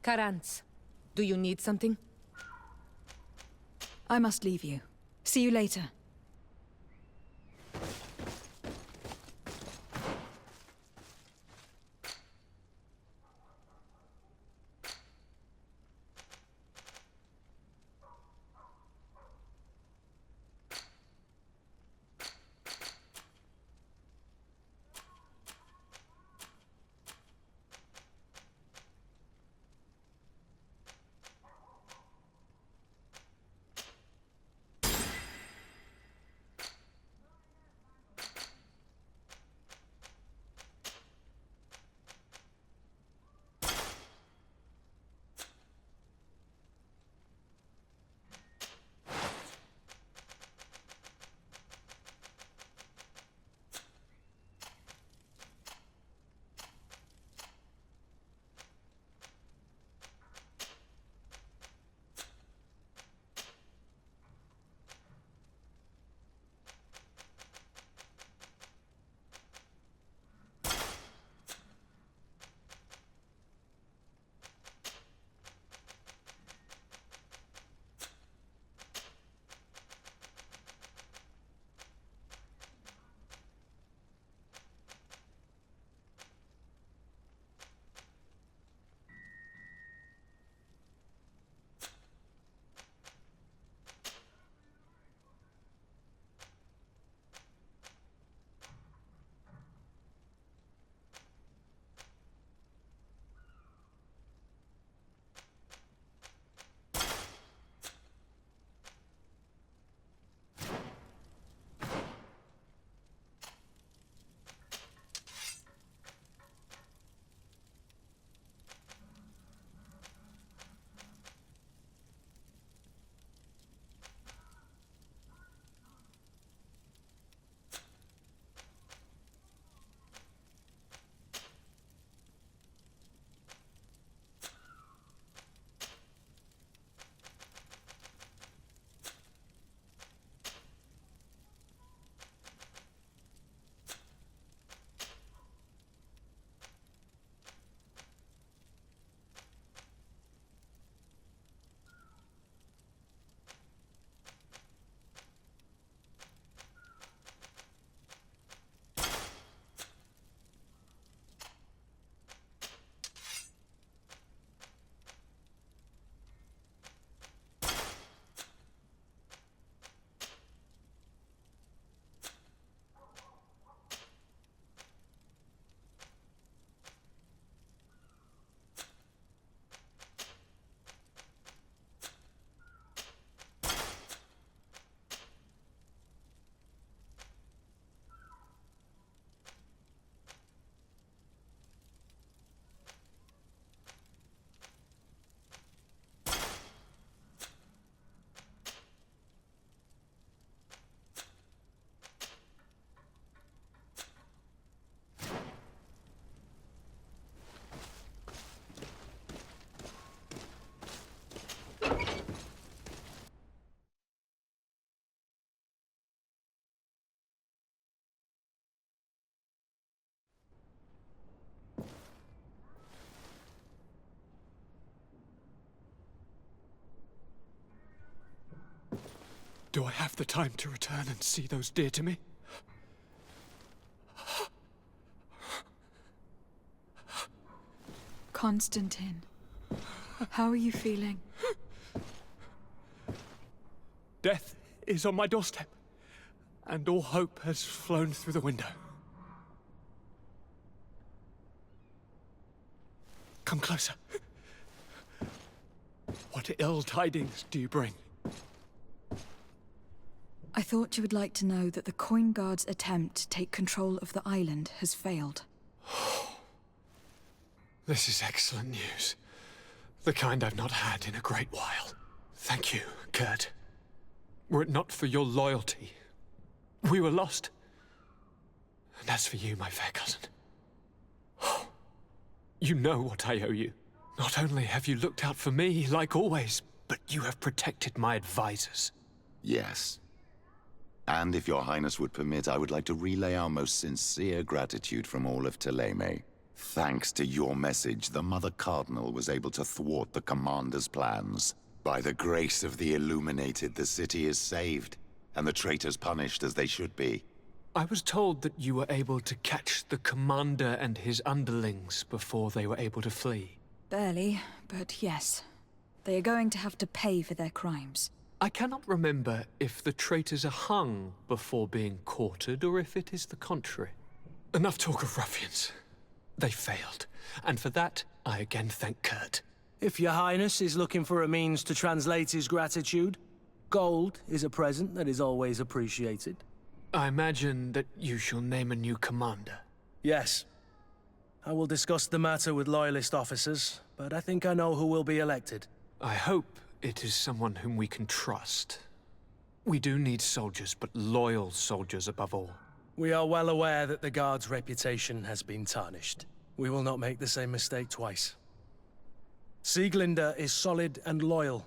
Karantz, do you need something? I must leave you. See you later. Do I have the time to return and see those dear to me? Constantine, how are you feeling? Death is on my doorstep, and all hope has flown through the window. Come closer. What ill tidings do you bring? I thought you would like to know that the Coin Guard's attempt to take control of the island has failed. This is excellent news. The kind I've not had in a great while. Thank you, Kurt. Were it not for your loyalty, we were lost. And as for you, my fair cousin, you know what I owe you. Not only have you looked out for me, like always, but you have protected my advisors. Yes. And if your highness would permit, I would like to relay our most sincere gratitude from all of Thélème. Thanks to your message, the Mother Cardinal was able to thwart the Commander's plans. By the grace of the Illuminated, the city is saved, and the traitors punished as they should be. I was told that you were able to catch the Commander and his underlings before they were able to flee. Barely, but yes. They are going to have to pay for their crimes. I cannot remember if the traitors are hung before being quartered, or if it is the contrary. Enough talk of ruffians. They failed, and for that, I again thank Kurt. If your Highness is looking for a means to translate his gratitude, gold is a present that is always appreciated. I imagine that you shall name a new commander. Yes. I will discuss the matter with Loyalist officers, but I think I know who will be elected. I hope it is someone whom we can trust. We do need soldiers, but loyal soldiers above all. We are well aware that the Guard's reputation has been tarnished. We will not make the same mistake twice. Sieglinde is solid and loyal.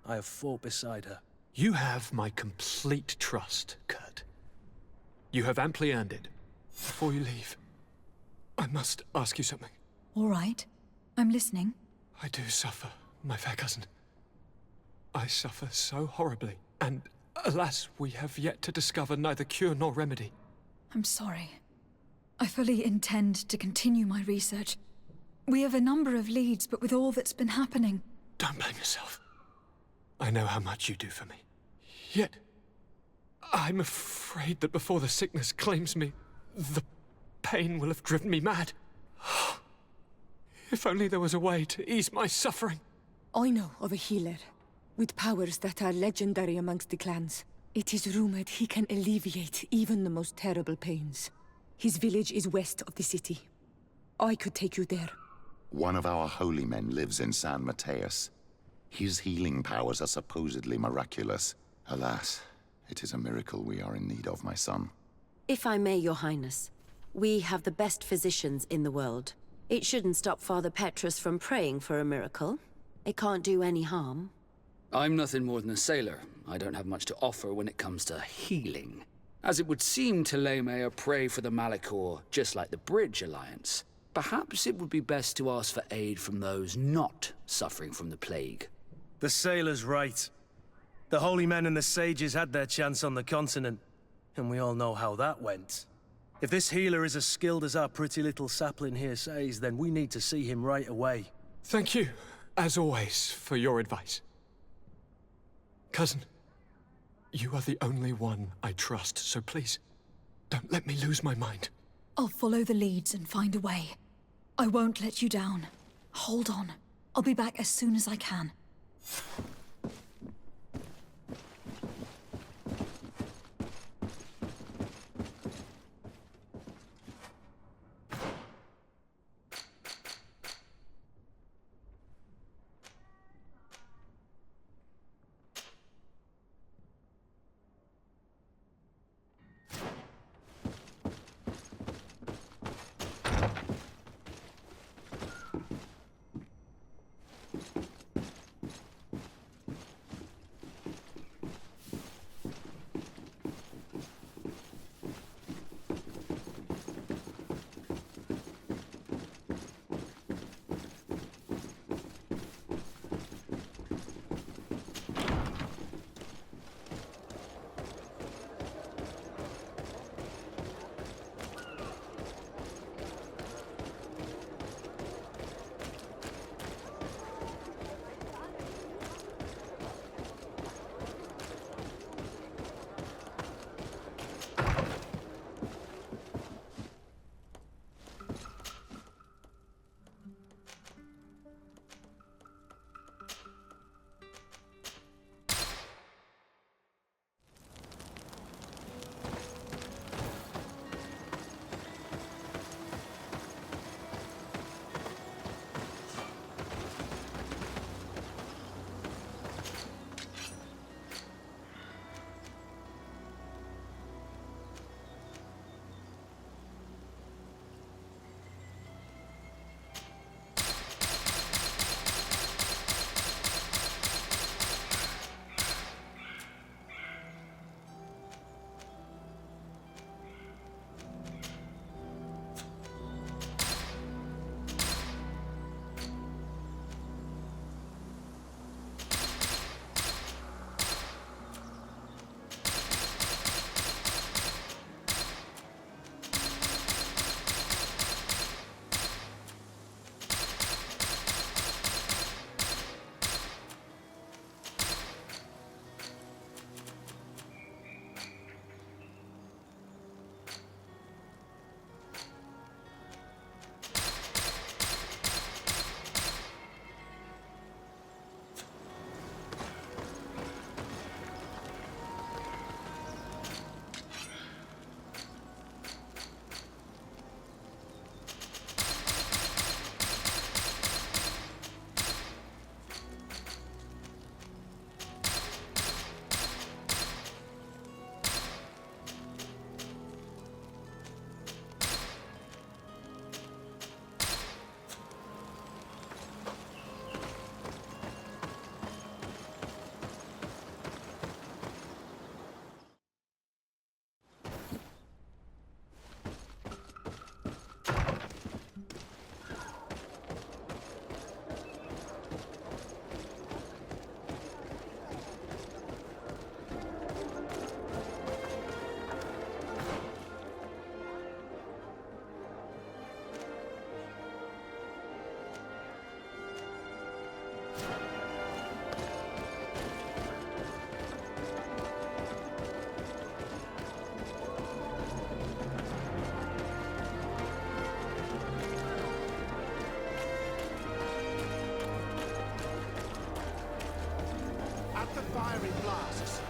I have fought beside her. You have my complete trust, Kurt. You have amply earned it. Before you leave, I must ask you something. All right. I'm listening. I do suffer, my fair cousin. I suffer so horribly, and alas, we have yet to discover neither cure nor remedy. I'm sorry. I fully intend to continue my research. We have a number of leads, but with all that's been happening... Don't blame yourself. I know how much you do for me. Yet, I'm afraid that before the sickness claims me, the pain will have driven me mad. If only there was a way to ease my suffering. I know of a healer, with powers that are legendary amongst the clans. It is rumored he can alleviate even the most terrible pains. His village is west of the city. I could take you there. One of our holy men lives in San Mateus. His healing powers are supposedly miraculous. Alas, it is a miracle we are in need of, my son. If I may, Your Highness, we have the best physicians in the world. It shouldn't stop Father Petrus from praying for a miracle. It can't do any harm. I'm nothing more than a sailor. I don't have much to offer when it comes to healing. As it would seem Telemaea pray for the Malichor, just like the Bridge Alliance. Perhaps it would be best to ask for aid from those not suffering from the plague. The sailor's right. The holy men and the sages had their chance on the continent, and we all know how that went. If this healer is as skilled as our pretty little sapling here says, then we need to see him right away. Thank you, as always, for your advice. Cousin, you are the only one I trust, so please, don't let me lose my mind. I'll follow the leads and find a way. I won't let you down. Hold on. I'll be back as soon as I can.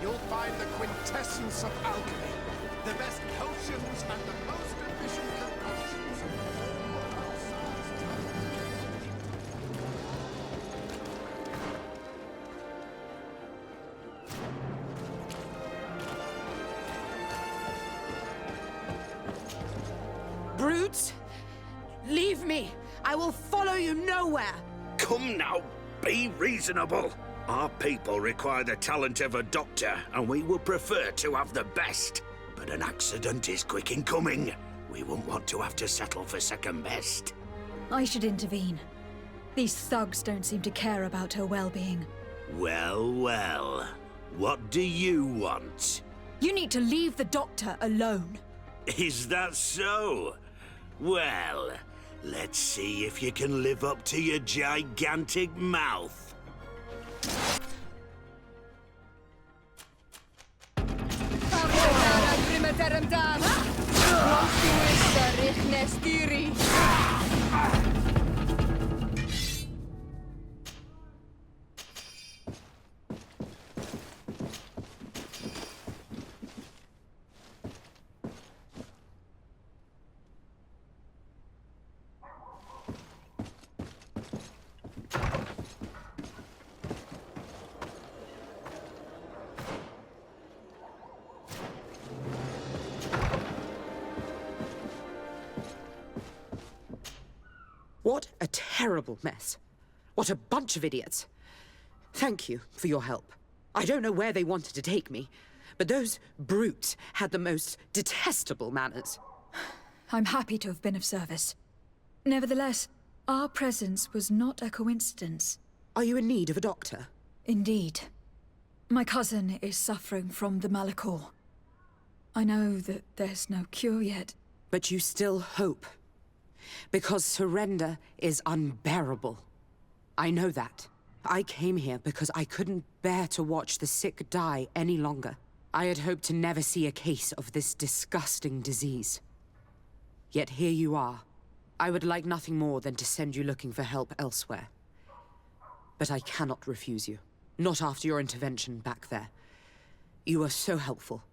you'll find the quintessence of alchemy. The best potions and the most efficient concoctions. Brutes! Leave me! I will follow you nowhere! Come now, be reasonable. Our people require the talent of a doctor, and we would prefer to have the best. But an accident is quick in coming. We won't want to have to settle for second best. I should intervene. These thugs don't seem to care about her well-being. Well, well. What do you want? You need to leave the doctor alone. Is that so? Well, let's see if you can live up to your gigantic mouth. What a terrible mess. What a bunch of idiots. Thank you for your help. I don't know where they wanted to take me, but those brutes had the most detestable manners. I'm happy to have been of service. Nevertheless, our presence was not a coincidence. Are you in need of a doctor? Indeed. My cousin is suffering from the Malichor. I know that there's no cure yet. But you still hope. Because surrender is unbearable. I know that. I came here because I couldn't bear to watch the sick die any longer. I had hoped to never see a case of this disgusting disease. Yet here you are. I would like nothing more than to send you looking for help elsewhere. But I cannot refuse you. Not after your intervention back there. You are so helpful,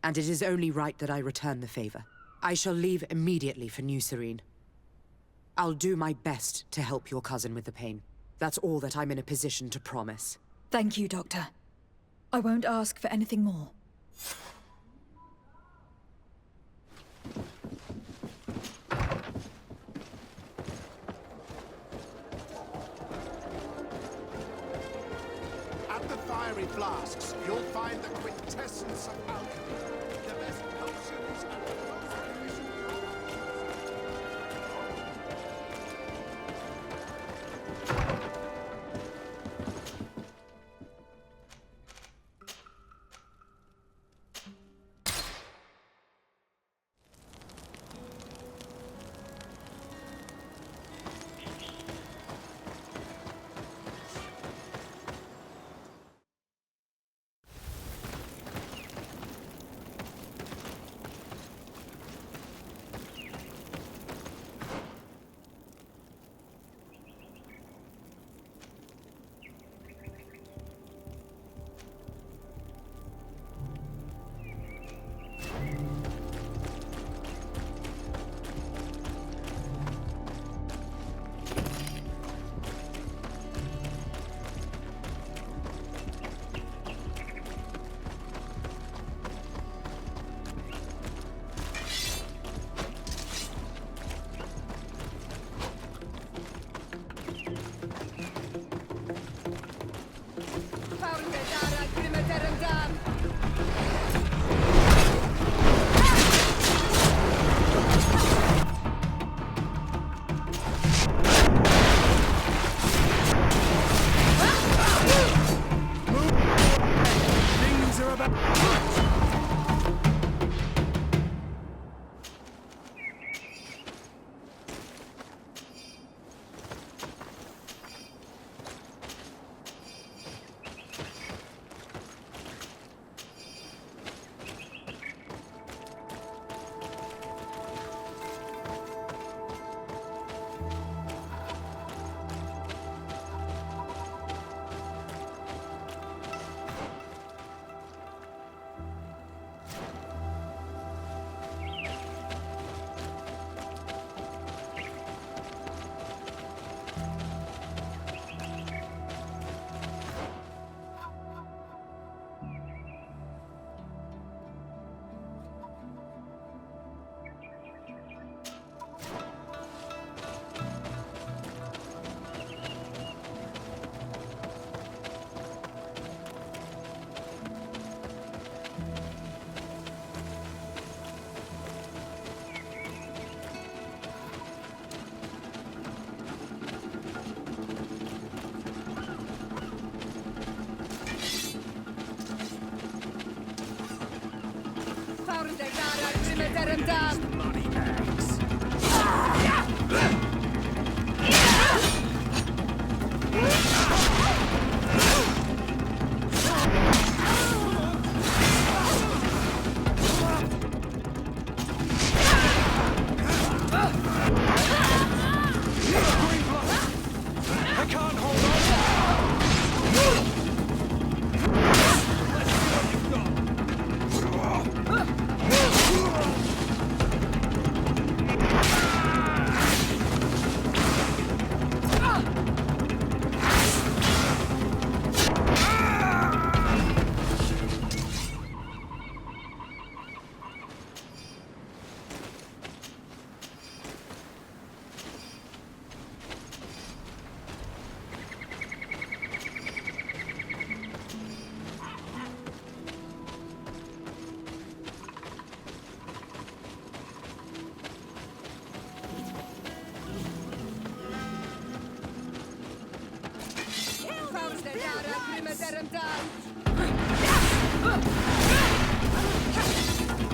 and it is only right that I return the favor. I shall leave immediately for New Serene. I'll do my best to help your cousin with the pain. That's all that I'm in a position to promise. Thank you, Doctor. I won't ask for anything more. At the fiery flasks, you'll find the quintessence of alchemy. The best potions and the most efficient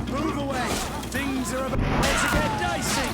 Move away! Things are about to get dicey!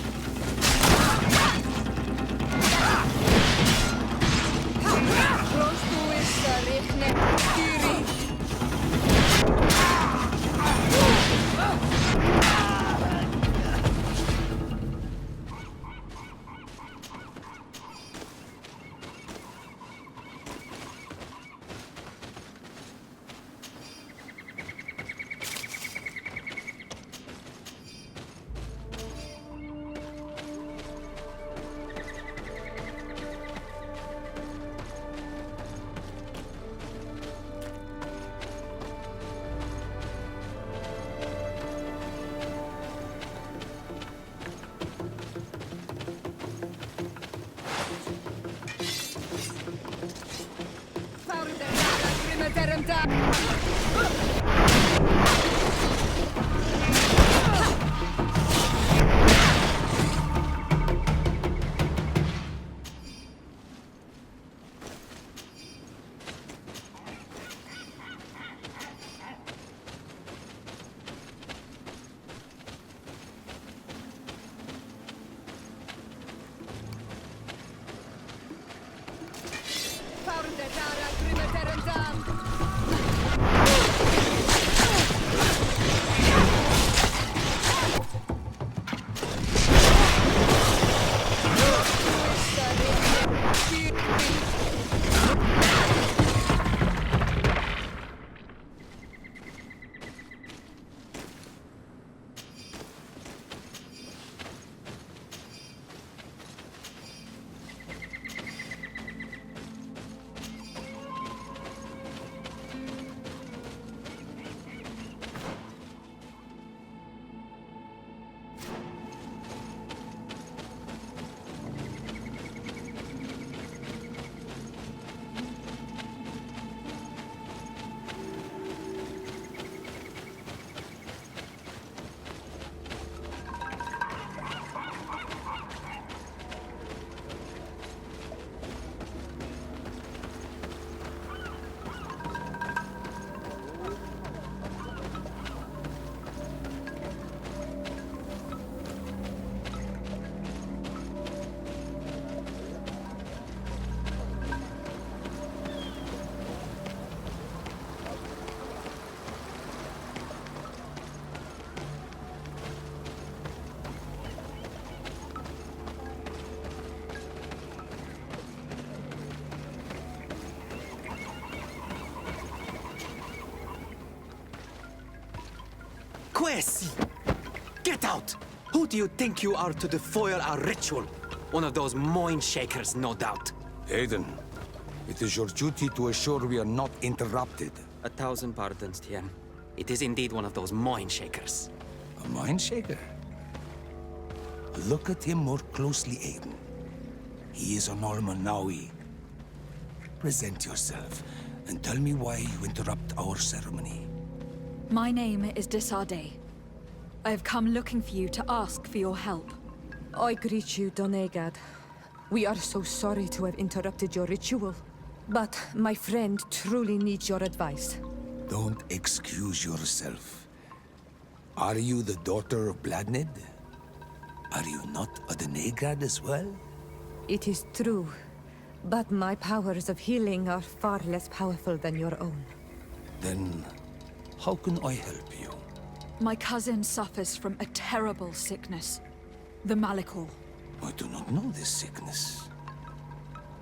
Quesi! Get out! Who do you think you are to defoil our ritual? One of those mind shakers, no doubt. Aiden, it is your duty to assure we are not interrupted. 1,000 pardons, Tien. It is indeed one of those mind shakers. A mind shaker? Look at him more closely, Aiden. He is an Almanawi. Present yourself, and tell me why you interrupt our ceremony. My name is Sardet. I have come looking for you to ask for your help. I greet you, Donegad. We are so sorry to have interrupted your ritual. But my friend truly needs your advice. Don't excuse yourself. Are you the daughter of Bladnid? Are you not a Denegrad as well? It is true, but my powers of healing are far less powerful than your own. Then, how can I help you? My cousin suffers from a terrible sickness. The Malichor. I do not know this sickness.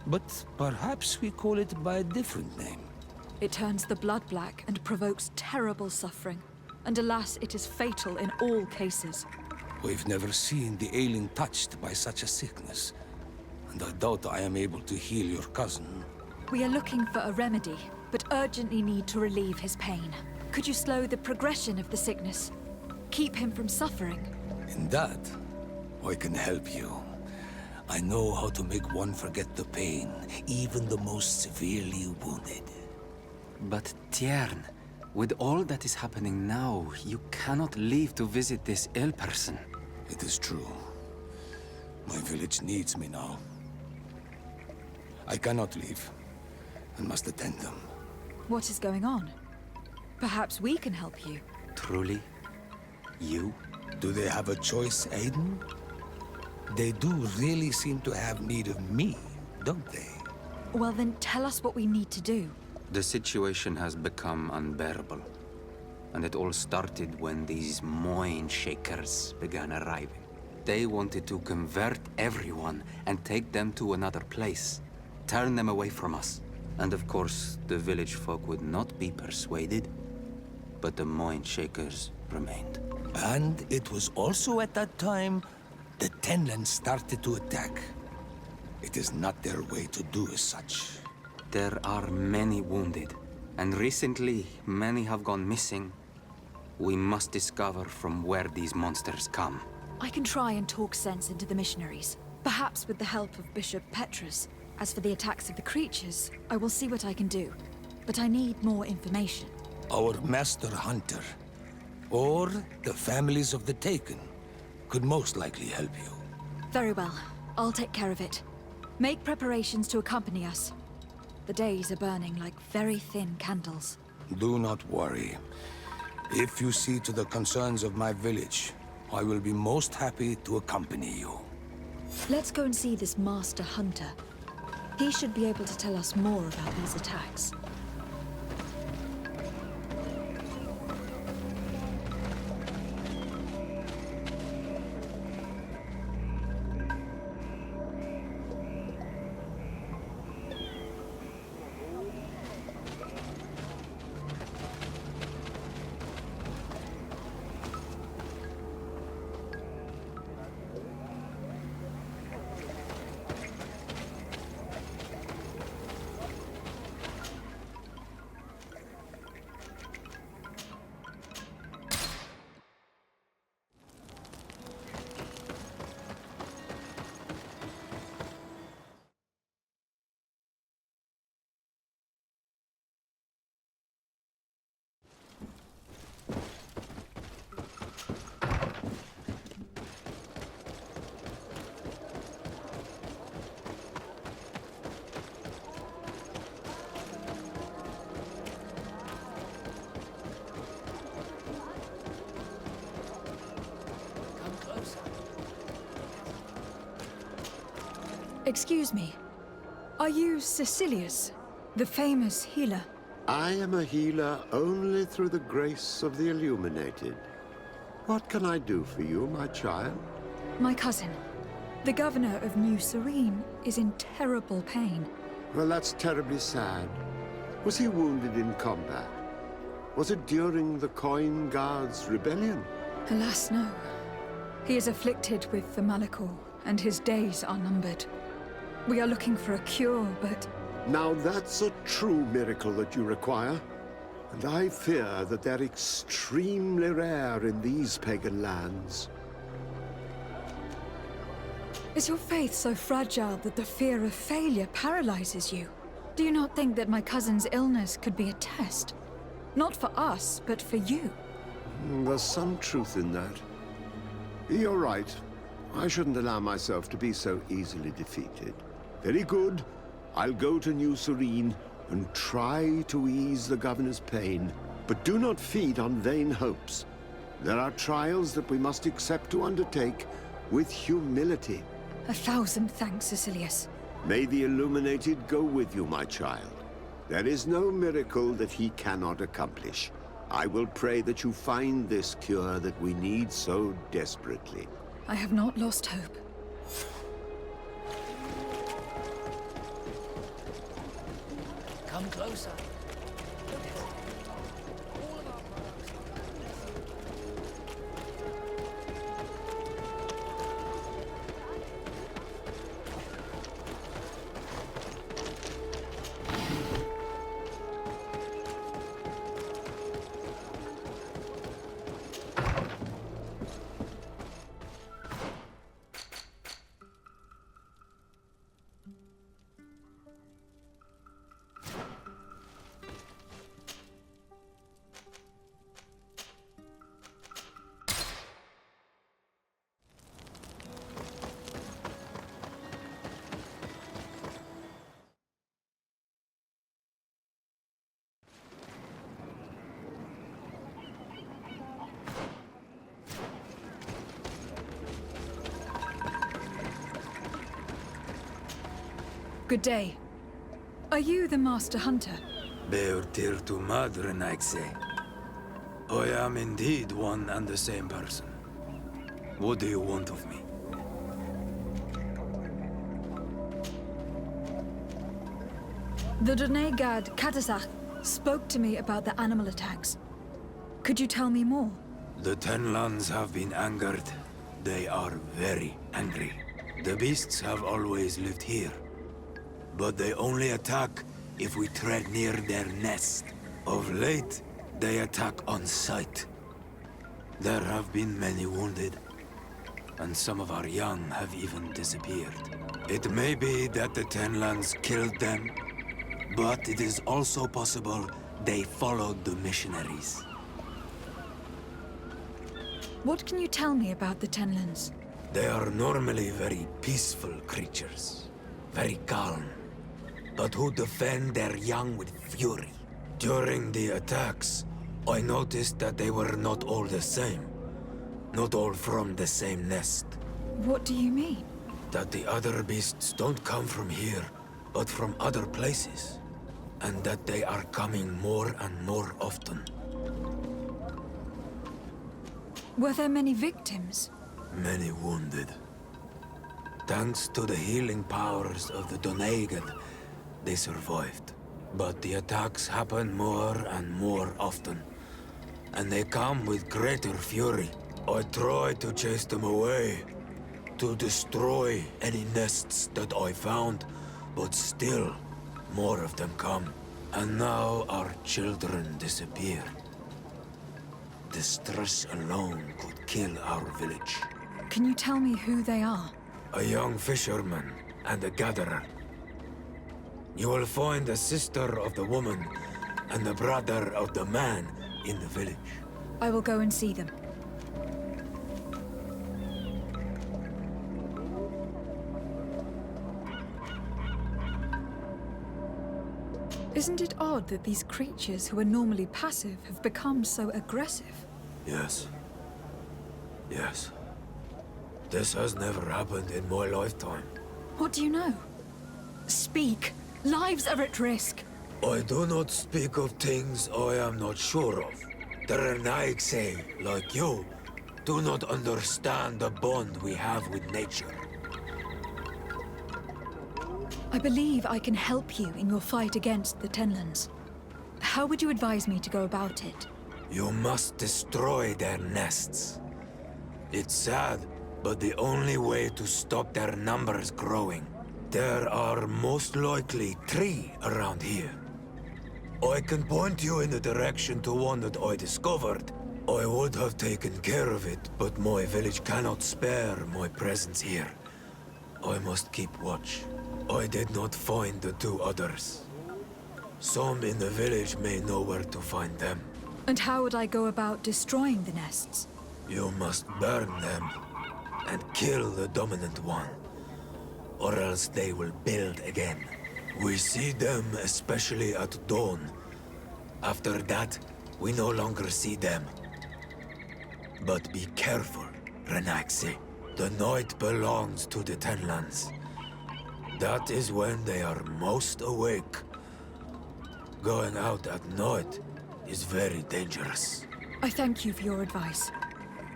But perhaps we call it by a different name. It turns the blood black and provokes terrible suffering. And alas, it is fatal in all cases. We've never seen the ailing touched by such a sickness. And I doubt I am able to heal your cousin. We are looking for a remedy, but urgently need to relieve his pain. Could you slow the progression of the sickness? Keep him from suffering? In that, I can help you. I know how to make one forget the pain, even the most severely wounded. But Tiern, with all that is happening now, you cannot leave to visit this ill person. It is true. My village needs me now. I cannot leave, and must attend them. What is going on? Perhaps we can help you. Truly? You? Do they have a choice, Aiden? They do really seem to have need of me, don't they? Well then, tell us what we need to do. The situation has become unbearable. And it all started when these Moin Shakers began arriving. They wanted to convert everyone and take them to another place. Turn them away from us. And of course, the village folk would not be persuaded. But the Moin Shakers remained. And it was also at that time the Tenland started to attack. It is not their way to do as such. There are many wounded, and recently many have gone missing. We must discover from where these monsters come. I can try and talk sense into the missionaries, perhaps with the help of Bishop Petrus. As for the attacks of the creatures, I will see what I can do. But I need more information. Our master hunter, or the families of the Taken, could most likely help you. Very well. I'll take care of it. Make preparations to accompany us. The days are burning like very thin candles. Do not worry. If you see to the concerns of my village, I will be most happy to accompany you. Let's go and see this master hunter. He should be able to tell us more about these attacks. Excuse me. Are you Cecilius, the famous healer? I am a healer only through the grace of the Illuminated. What can I do for you, my child? My cousin, the governor of New Serene, is in terrible pain. Well, that's terribly sad. Was he wounded in combat? Was it during the Coin Guards' rebellion? Alas, no. He is afflicted with the Malichor, and his days are numbered. We are looking for a cure, but... Now that's a true miracle that you require. And I fear that they're extremely rare in these pagan lands. Is your faith so fragile that the fear of failure paralyzes you? Do you not think that my cousin's illness could be a test? Not for us, but for you. There's some truth in that. You're right. I shouldn't allow myself to be so easily defeated. Very good. I'll go to New Serene and try to ease the governor's pain. But do not feed on vain hopes. There are trials that we must accept to undertake with humility. 1,000 thanks, Sicilius. May the Illuminated go with you, my child. There is no miracle that he cannot accomplish. I will pray that you find this cure that we need so desperately. I have not lost hope. Come closer. Good day. Are you the Master Hunter? Beortir tu madre, Naixe. I am indeed one and the same person. What do you want of me? The Donegad Katasach spoke to me about the animal attacks. Could you tell me more? The Tenlands have been angered. They are very angry. The beasts have always lived here. But they only attack if we tread near their nest. Of late, they attack on sight. There have been many wounded, and some of our young have even disappeared. It may be that the Tenlands killed them, but it is also possible they followed the missionaries. What can you tell me about the Tenlands? They are normally very peaceful creatures, very calm, but who defend their young with fury. During the attacks, I noticed that they were not all the same. Not all from the same nest. What do you mean? That the other beasts don't come from here, but from other places. And that they are coming more and more often. Were there many victims? Many wounded. Thanks to the healing powers of the Donegad, they survived. But the attacks happen more and more often. And they come with greater fury. I try to chase them away, to destroy any nests that I found, but still, more of them come. And now our children disappear. The stress alone could kill our village. Can you tell me who they are? A young fisherman and a gatherer. You will find the sister of the woman and the brother of the man in the village. I will go and see them. Isn't it odd that these creatures who are normally passive have become so aggressive? Yes. Yes. This has never happened in my lifetime. What do you know? Speak! Lives are at risk! I do not speak of things I am not sure of. The Renaixe, like you, do not understand the bond we have with nature. I believe I can help you in your fight against the Tenlands. How would you advise me to go about it? You must destroy their nests. It's sad, but the only way to stop their numbers growing. There are most likely 3 around here. I can point you in the direction to one that I discovered. I would have taken care of it, but my village cannot spare my presence here. I must keep watch. I did not find the 2 others. Some in the village may know where to find them. And how would I go about destroying the nests? You must burn them and kill the dominant one, or else they will build again. We see them especially at dawn. After that, we no longer see them. But be careful, Renaxi. The night belongs to the Tenlands. That is when they are most awake. Going out at night is very dangerous. I thank you for your advice.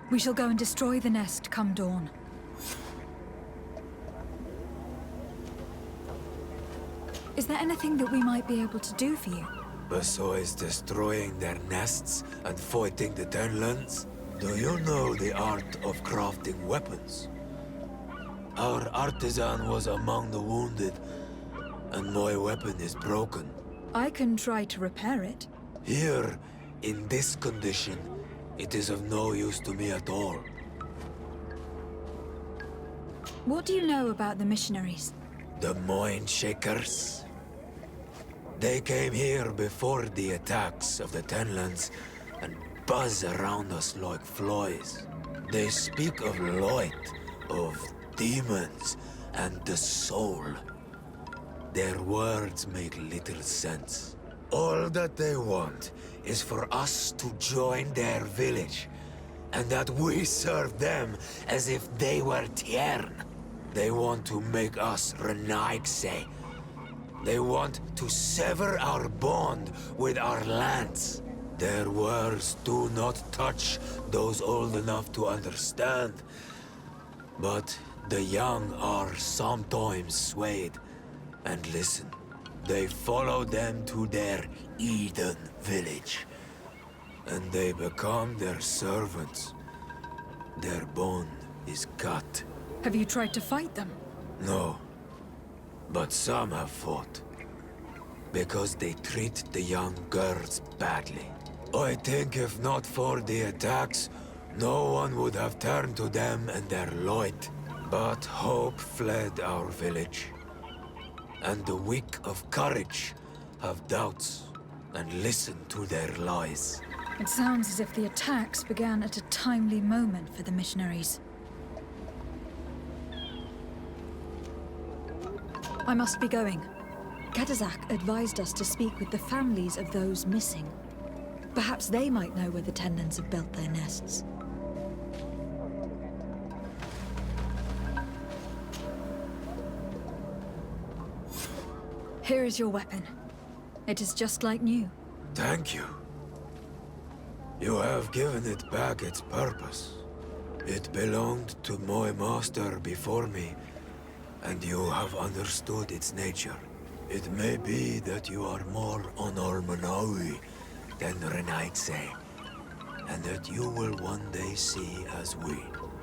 We shall go and destroy the nest come dawn. Is there anything that we might be able to do for you? Besides destroying their nests and fighting the Tenlands, do you know the art of crafting weapons? Our artisan was among the wounded, and my weapon is broken. I can try to repair it. Here, in this condition, it is of no use to me at all. What do you know about the missionaries? The Mind Shakers? They came here before the attacks of the Tenlands and buzz around us like flies. They speak of light, of demons, and the soul. Their words make little sense. All that they want is for us to join their village, and that we serve them as if they were Tiern. They want to make us Renaigse. They want to sever our bond with our lands. Their words do not touch those old enough to understand. But the young are sometimes swayed. And listen, they follow them to their Eden village. And they become their servants. Their bond is cut. Have you tried to fight them? No. But some have fought. Because they treat the young girls badly. I think if not for the attacks, no one would have turned to them and their light. But hope fled our village. And the weak of courage have doubts and listen to their lies. It sounds as if the attacks began at a timely moment for the missionaries. I must be going. Katazak advised us to speak with the families of those missing. Perhaps they might know where the Tenlands have built their nests. Here is your weapon. It is just like new. Thank you. You have given it back its purpose. It belonged to my master before me, and you have understood its nature. It may be that you are more on Almanawi than Renaigse, and that you will one day see as we.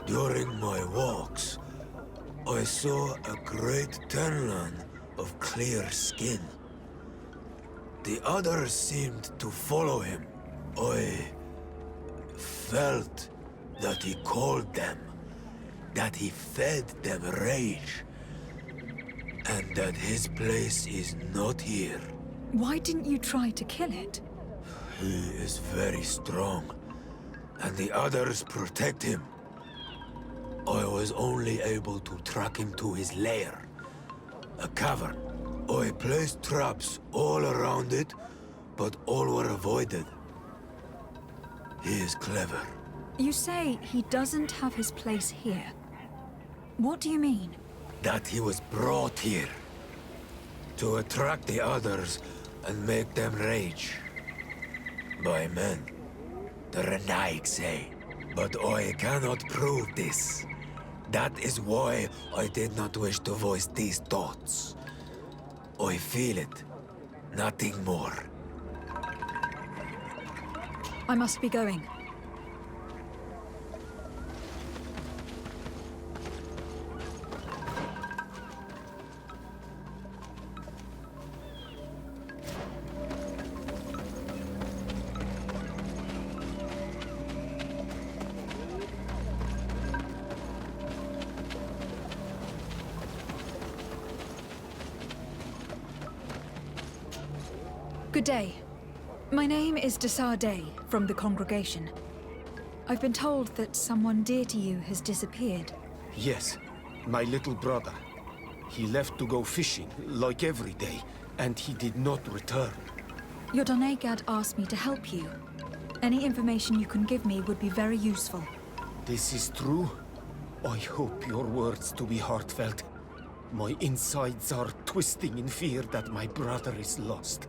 During my walks, I saw a great Tenlan of clear skin. The others seemed to follow him. I felt that he called them, that he fed them rage, and that his place is not here. Why didn't you try to kill it? He is very strong, and the others protect him. I was only able to track him to his lair, a cavern. I placed traps all around it, but all were avoided. He is clever. You say he doesn't have his place here. What do you mean? That he was brought here to attract the others and make them rage. By men, the Renaigse. But I cannot prove this. That is why I did not wish to voice these thoughts. I feel it, nothing more. I must be going. Good day. My name is Sardet from the congregation. I've been told that someone dear to you has disappeared. Yes, my little brother. He left to go fishing, like every day, and he did not return. Your Donegad asked me to help you. Any information you can give me would be very useful. This is true. I hope your words to be heartfelt. My insides are twisting in fear that my brother is lost.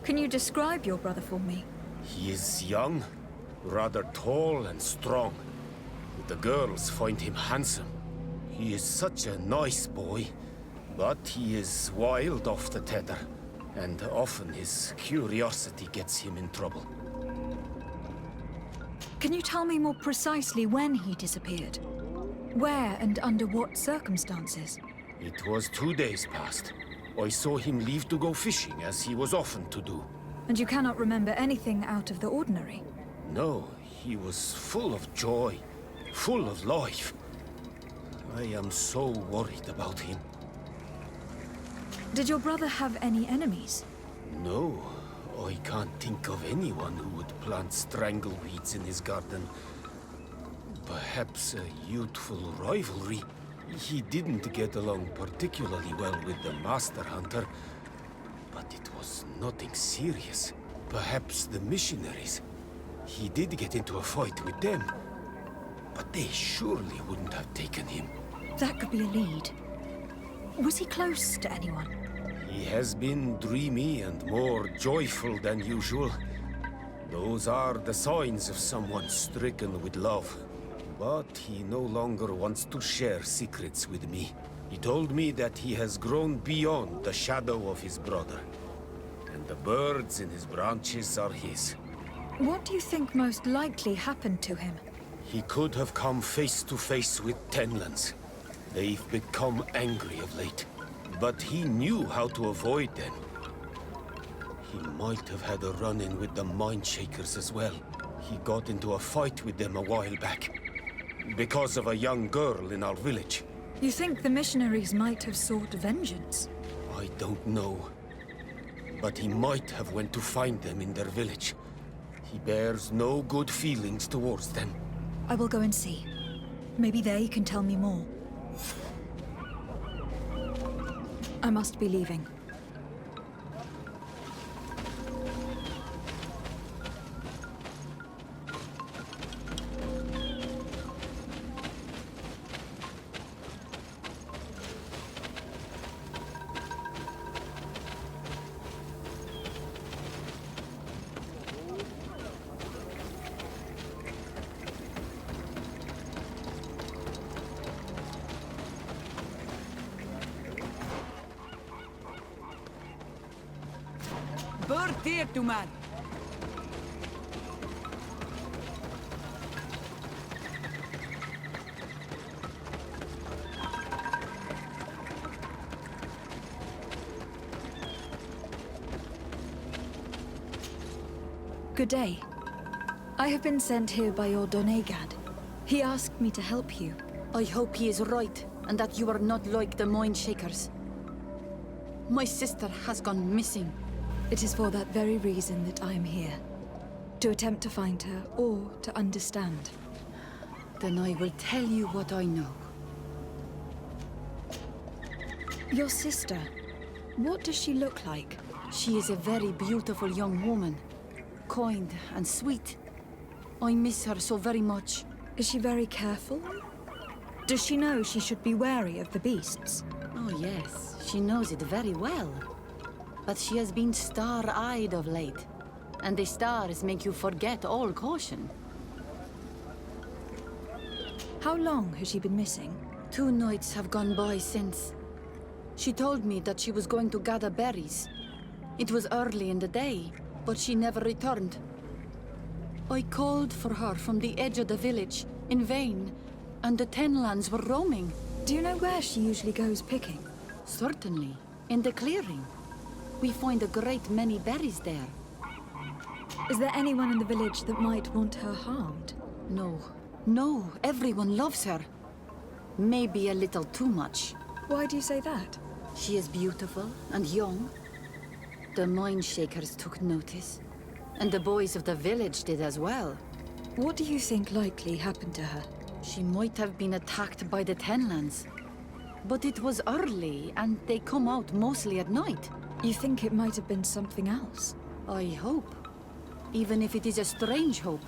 Can you describe your brother for me? He is young, rather tall and strong. The girls find him handsome. He is such a nice boy, but he is wild off the tether, and often his curiosity gets him in trouble. Can you tell me more precisely when he disappeared? Where and under what circumstances? It was 2 days past. I saw him leave to go fishing, as he was often to do. And you cannot remember anything out of the ordinary? No, he was full of joy, full of life. I am so worried about him. Did your brother have any enemies? No, I can't think of anyone who would plant strangleweeds in his garden. Perhaps a youthful rivalry. He didn't get along particularly well with the Master Hunter, but it was nothing serious. Perhaps the missionaries. He did get into a fight with them, but they surely wouldn't have taken him. That could be a lead. Was he close to anyone? He has been dreamy and more joyful than usual. Those are the signs of someone stricken with love. But he no longer wants to share secrets with me. He told me that he has grown beyond the shadow of his brother. And the birds in his branches are his. What do you think most likely happened to him? He could have come face to face with Tenlands. They've become angry of late. But he knew how to avoid them. He might have had a run-in with the Mindshakers as well. He got into a fight with them a while back. Because of a young girl in our village. You think the missionaries might have sought vengeance? I don't know. But he might have went to find them in their village. He bears no good feelings towards them. I will go and see. Maybe they can tell me more. I must be leaving. Diplomat. Good day. I have been sent here by your Donegad. He asked me to help you. I hope he is right, and that you are not like the Mindshakers. My sister has gone missing. It is for that very reason that I am here. To attempt to find her, or to understand. Then I will tell you what I know. Your sister, what does she look like? She is a very beautiful young woman. Kind and sweet. I miss her so very much. Is she very careful? Does she know she should be wary of the beasts? Oh yes, she knows it very well. But she has been star-eyed of late. And the stars make you forget all caution. How long has she been missing? 2 nights have gone by since. She told me that she was going to gather berries. It was early in the day, but she never returned. I called for her from the edge of the village, in vain, and the Tenlands were roaming. Do you know where she usually goes picking? Certainly, in the clearing. We find a great many berries there. Is there anyone in the village that might want her harmed? No. No, everyone loves her. Maybe a little too much. Why do you say that? She is beautiful and young. The Mindshakers took notice. And the boys of the village did as well. What do you think likely happened to her? She might have been attacked by the Tenlands. But it was early, and they come out mostly at night. You think it might have been something else? I hope. Even if it is a strange hope.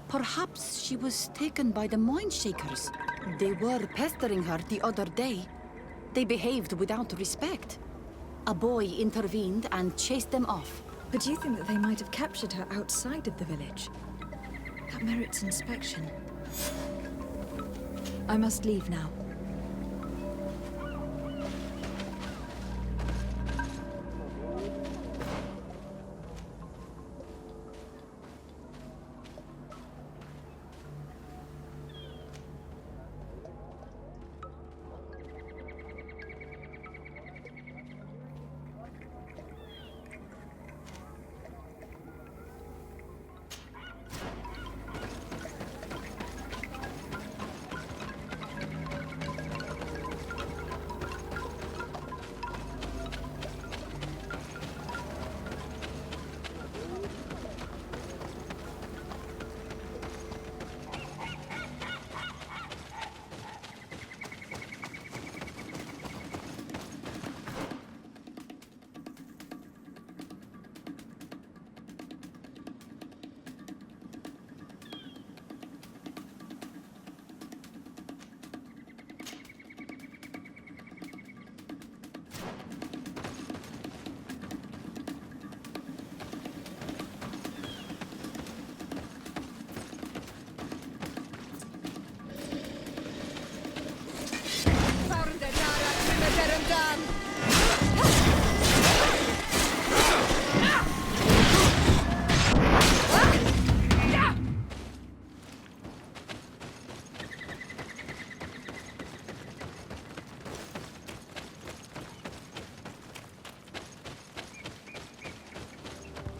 Perhaps she was taken by the Mindshakers. They were pestering her the other day. They behaved without respect. A boy intervened and chased them off. But do you think that they might have captured her outside of the village? That merits inspection. I must leave now.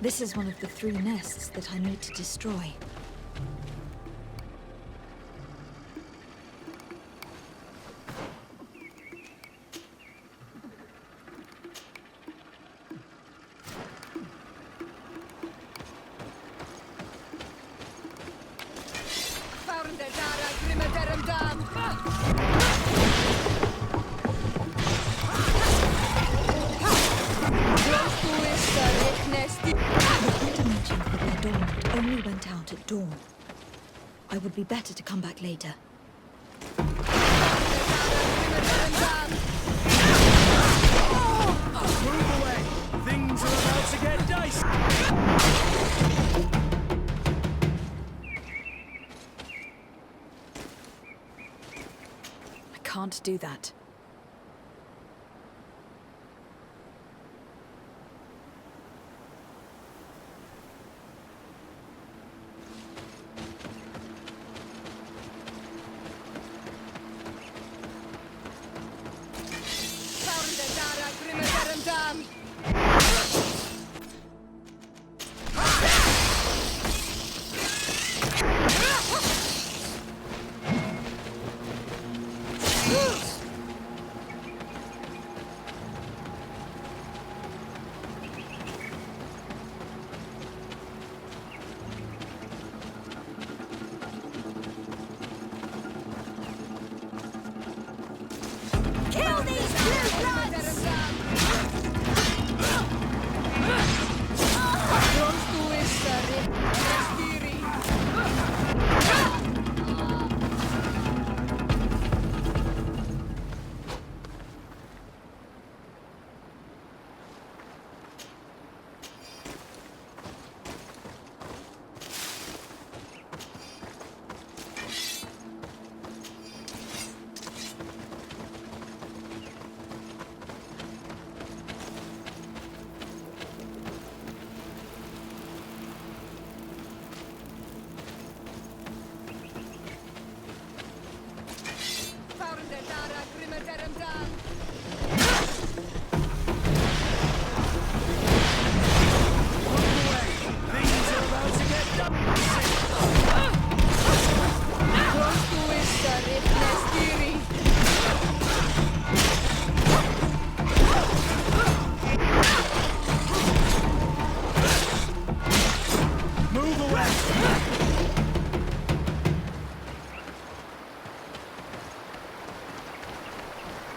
This is one of the 3 nests that I need to destroy. I would be better to come back later. Move away! Things are about to get dicey! I can't do that.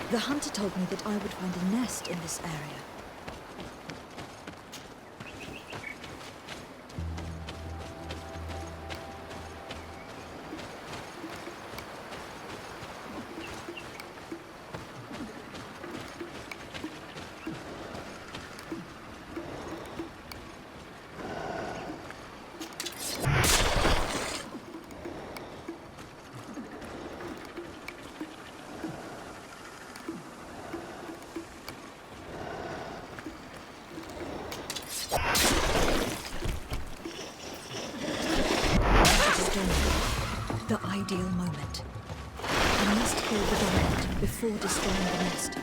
The hunter told me that I would find a nest in this area. ideal moment. I must kill the dominant before destroying the nest.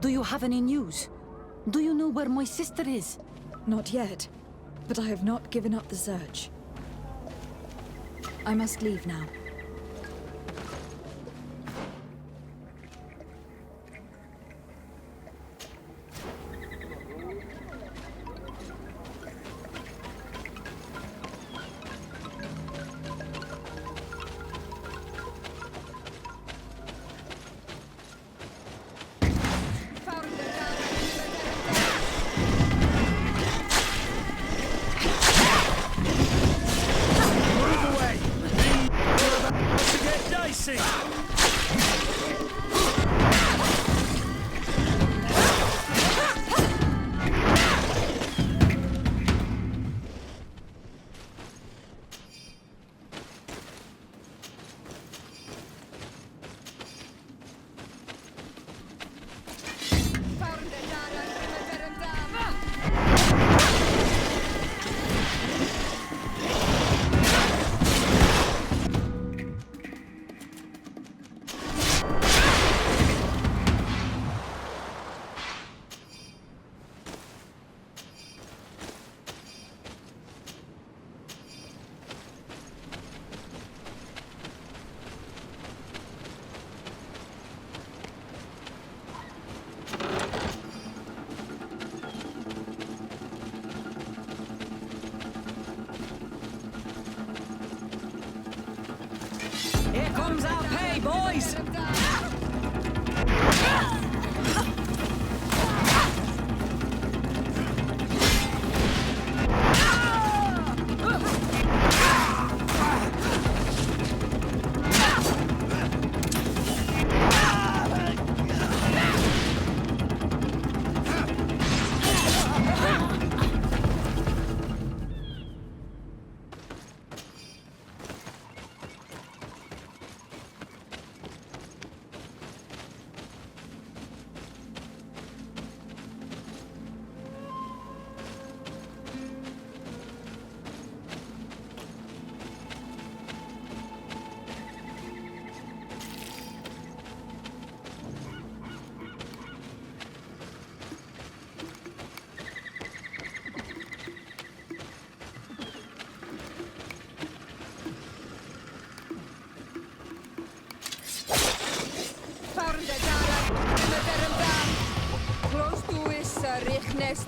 Do you have any news? Do you know where my sister is? Not yet, but I have not given up the search. I must leave now. Here comes our pay, boys!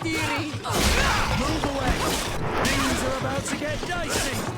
Move away! Things are about to get dicey!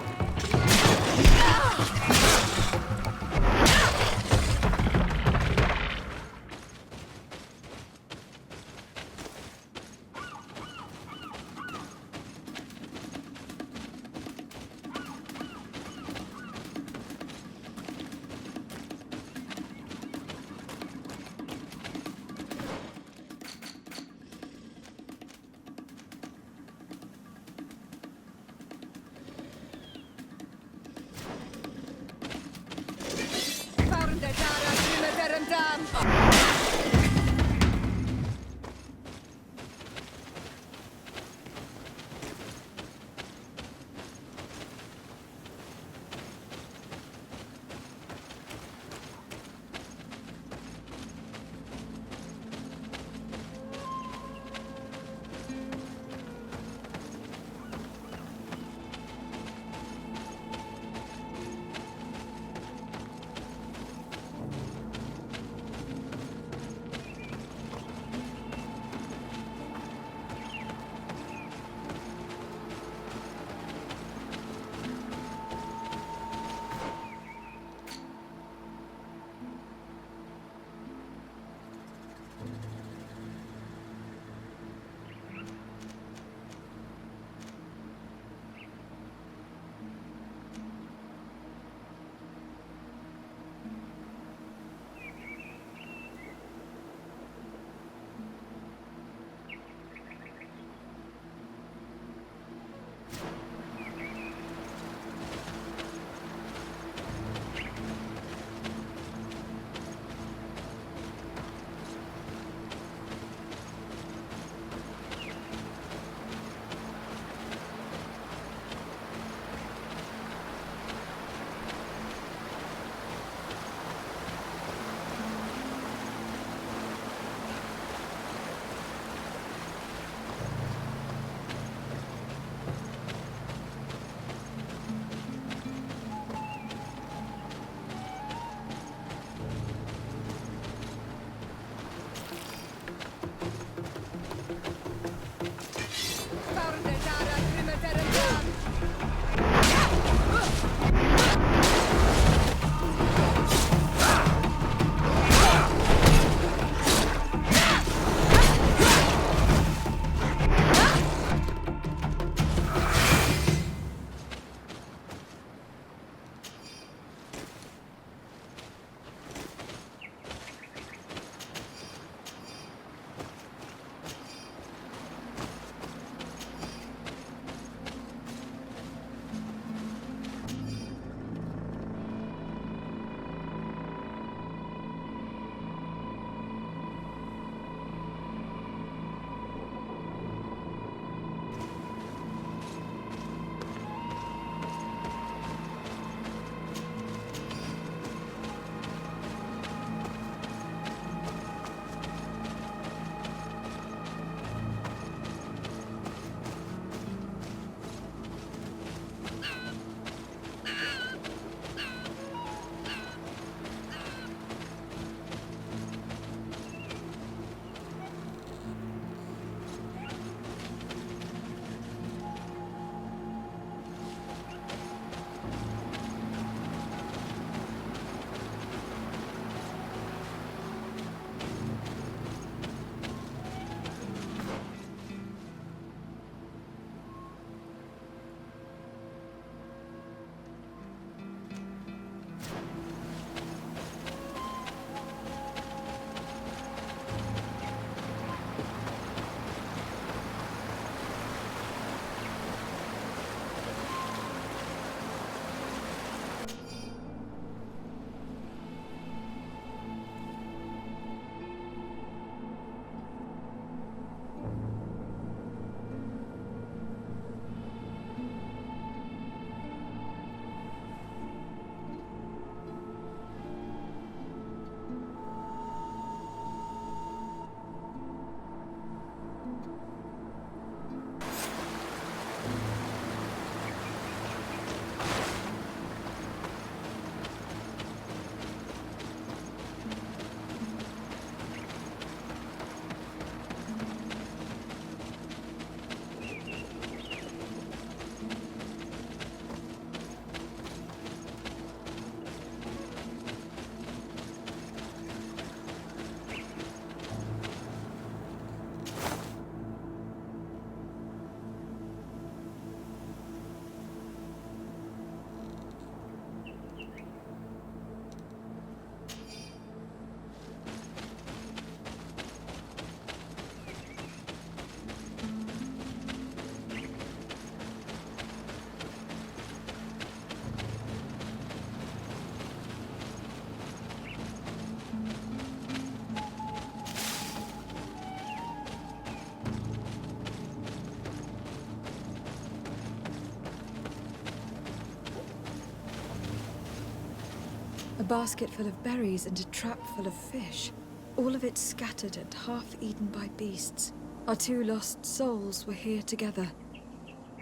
A basket full of berries and a trap full of fish. All of it scattered and half eaten by beasts. Our 2 lost souls were here together.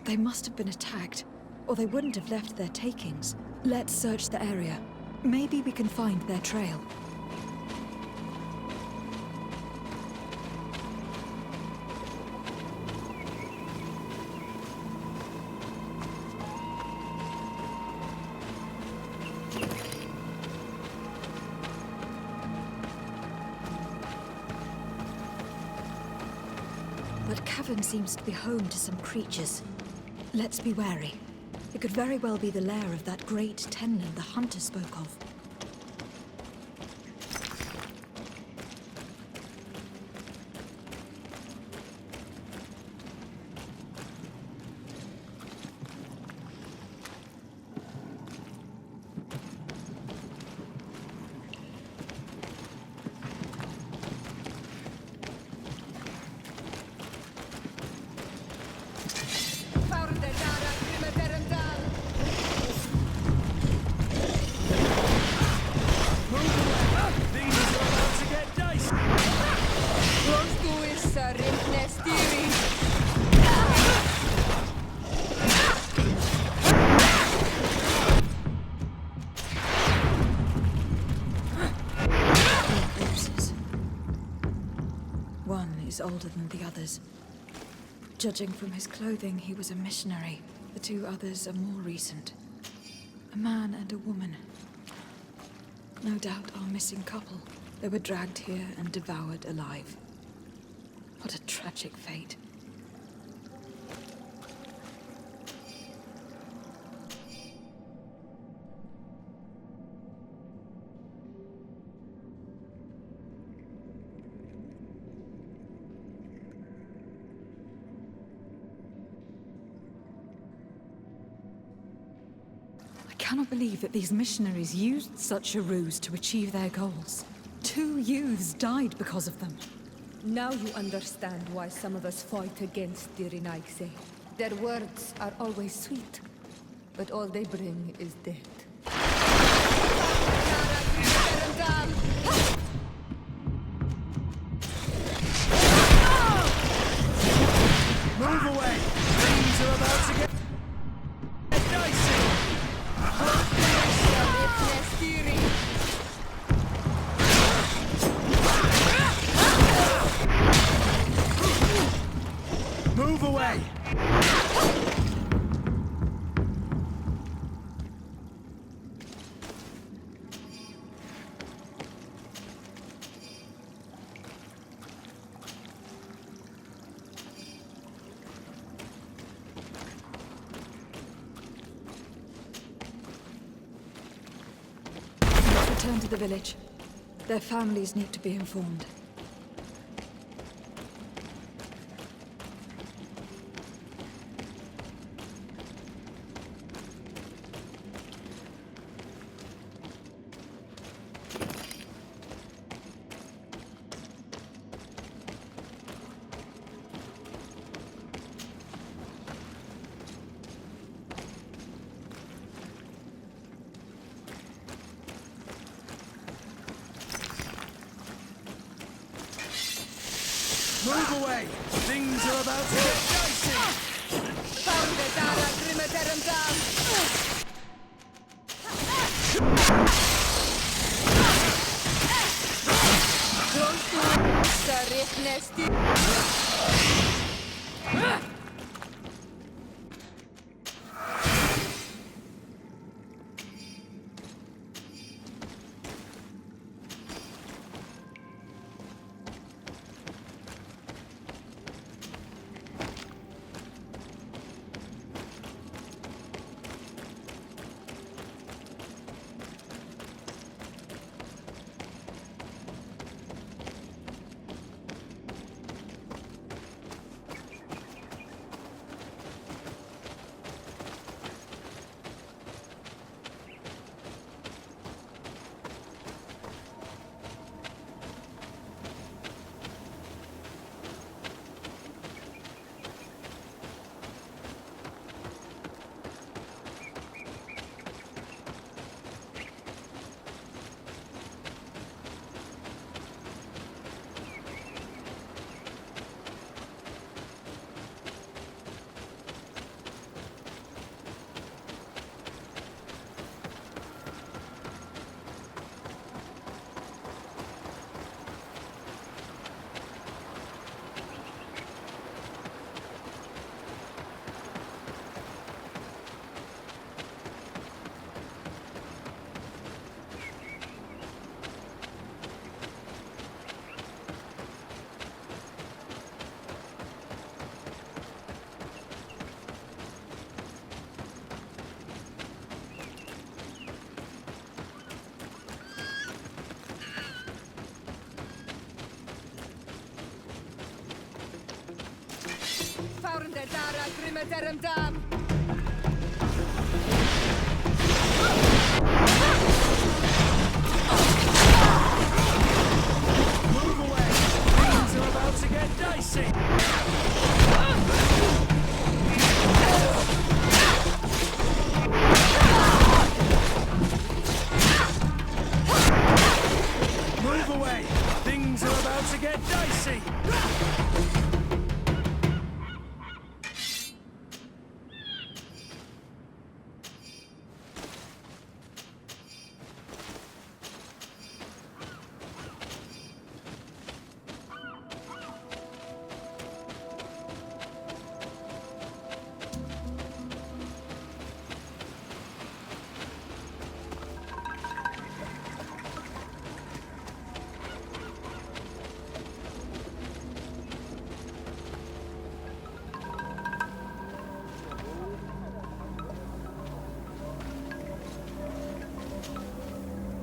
They must have been attacked, or they wouldn't have left their takings. Let's search the area. Maybe we can find their trail. That cavern seems to be home to some creatures. Let's be wary. It could very well be the lair of that great Tennan the hunter spoke of. Older than the others. Judging from his clothing, he was a missionary. The 2 others are more recent. A man and a woman. No doubt our missing couple. They were dragged here and devoured alive. What a tragic fate. I cannot believe that these missionaries used such a ruse to achieve their goals. 2 youths died because of them. Now you understand why some of us fight against the Renaigse. Their words are always sweet, but all they bring is death. Move away! Things are about to get dicey! Move away! Return to the village. Their families need to be informed. Move away! Things are about to get dicey! Move away! Things are about to get dicey! Move away! Things are about to get dicey!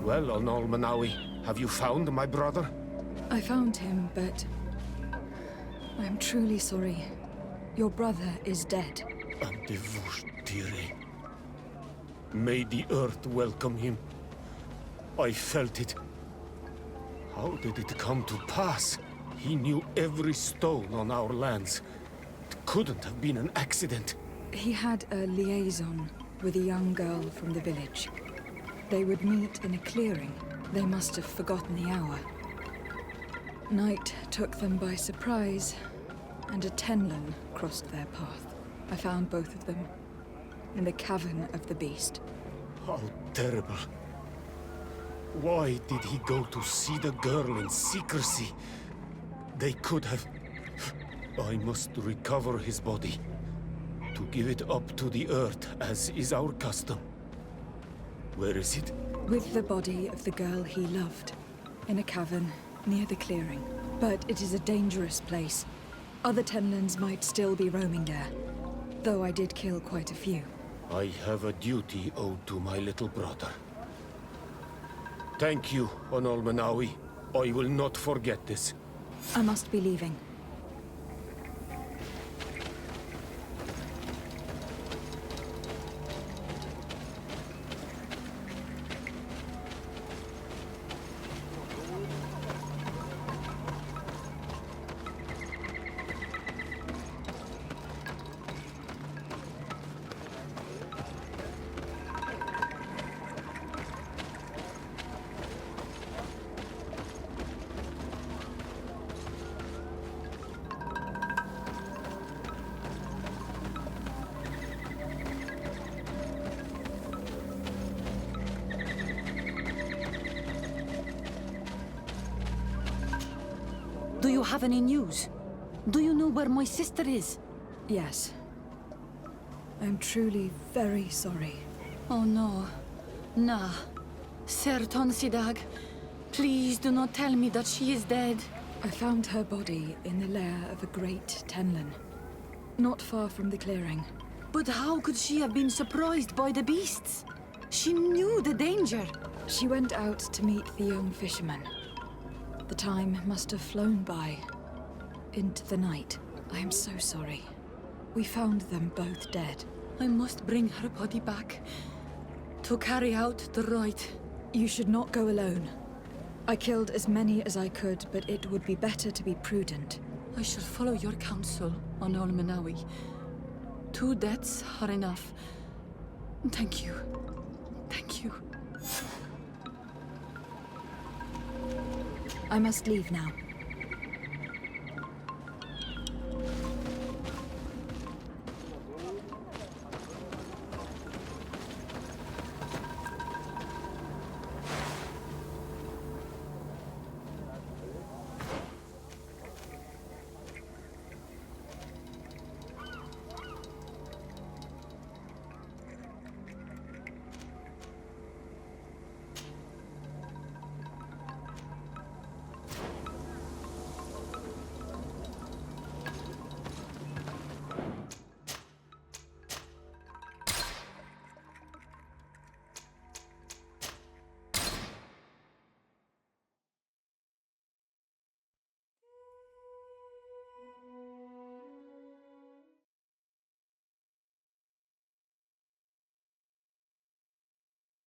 Well, Onol Manawi, have you found my brother? I found him, but I am truly sorry. Your brother is dead. Andevush-tire. May the earth welcome him. I felt it. How did it come to pass? He knew every stone on our lands. It couldn't have been an accident. He had a liaison with a young girl from the village. They would meet in a clearing. They must have forgotten the hour. Night took them by surprise, and a Tenlin crossed their path. I found both of them in the cavern of the beast. How terrible. Why did he go to see the girl in secrecy? They could have... I must recover his body. To give it up to the earth, as is our custom. Where is it? With the body of the girl he loved, in a cavern near the clearing. But it is a dangerous place. Other Tenlins might still be roaming there, though I did kill quite a few. I have a duty owed to my little brother. Thank you, Onol Manawi. I will not forget this. I must be leaving. Do you have any news? Do you know where my sister is? Yes. I'm truly very sorry. Oh no. Nah. Ser Tonsidag, please do not tell me that she is dead. I found her body in the lair of a great Tenlin. Not far from the clearing. But how could she have been surprised by the beasts? She knew the danger. She went out to meet the young fisherman. The time must have flown by. Into the night. I am so sorry. We found them both dead. I must bring her body back. To carry out the rite. You should not go alone. I killed as many as I could, but it would be better to be prudent. I shall follow your counsel, Onol Manawi. 2 deaths are enough. Thank you. Thank you. I must leave now.